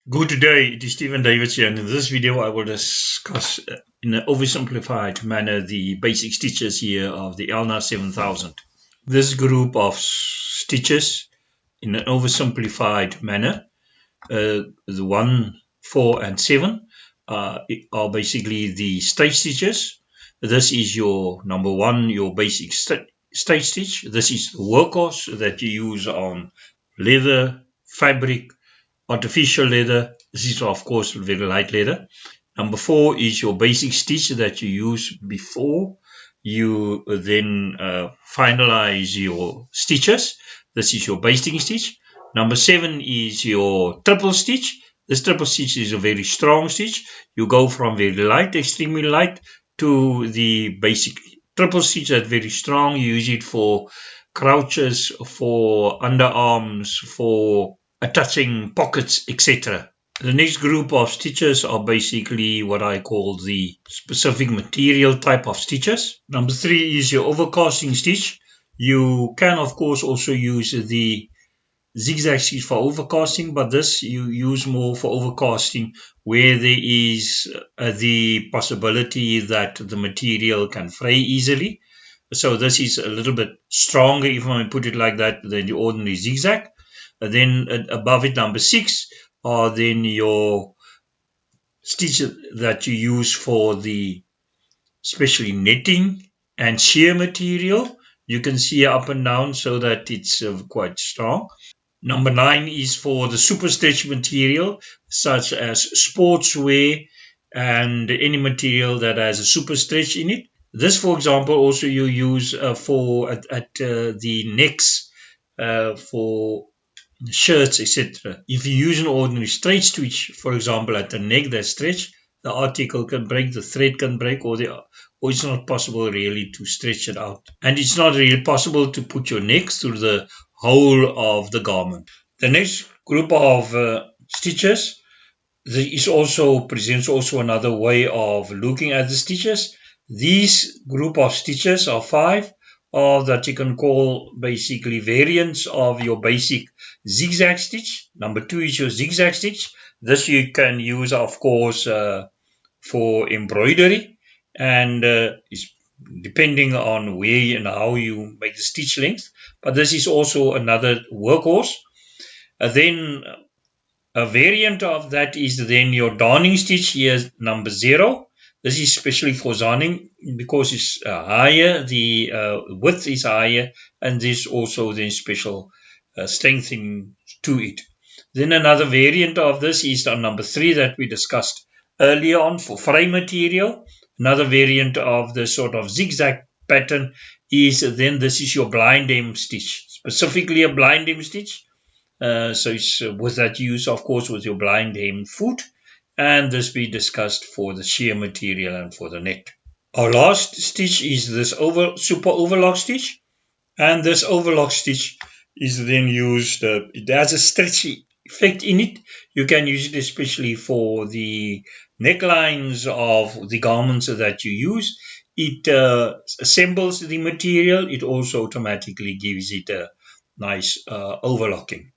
Good day, it is Stephen Davids here, and in this video I will discuss in an oversimplified manner the basic stitches here of the Elna 7000. This group of stitches in an oversimplified manner, the 1, 4 and 7 are basically the stage stitches. This is your number 1, your basic stage stitch. This is the workhorse that you use on leather, fabric, artificial leather. This is of course very light leather. Number 4 is your basic stitch that you use before you then finalize your stitches. This is your basting stitch. Number 7 is your triple stitch. This triple stitch is a very strong stitch. You go from very light, extremely light, to the basic triple stitch that's very strong. You use it for crouches, for underarms, for attaching pockets, etc. The next group of stitches are basically what I call the specific material type of stitches. Number 3 is your overcasting stitch. You can of course also use the zigzag stitch for overcasting, but this you use more for overcasting where there is the possibility that the material can fray easily. So this is a little bit stronger, if I may put it like that, than the ordinary zigzag. Then above it, number 6 are then your stitches that you use for the especially netting and sheer material. You can see up and down so that it's quite strong. Number 9 is for the super stretch material, such as sportswear and any material that has a super stretch in it. This, for example, also you use for at the necks for shirts, etc. If you use an ordinary straight stitch, for example, at the neck that stretch, the article can break, the thread can break, or it's not possible really to stretch it out. And it's not really possible to put your neck through the whole of the garment. The next group of stitches presents also another way of looking at the stitches. These group of stitches are 5 that you can call basically variants of your basic zigzag stitch. Number 2 is your zigzag stitch. This you can use of course for embroidery, and it's depending on where and how you make the stitch length, but this is also another workhorse. Then a variant of that is then your darning stitch. Here number 0. This is especially for darning because it's higher, the width is higher, and there's also then special strengthening to it. Then another variant of this is on number 3 that we discussed earlier on for fray material. Another variant of the sort of zigzag pattern is then this is your blind hem stitch, specifically a blind hem stitch. So it's with that use, of course, with your blind hem foot, and this we discussed for the sheer material and for the net. Our last stitch is this super overlock stitch, and this overlock stitch is then used, it has a stretchy effect in it. You can use it especially for the necklines of the garments that you use. It assembles the material. It also automatically gives it a nice overlocking.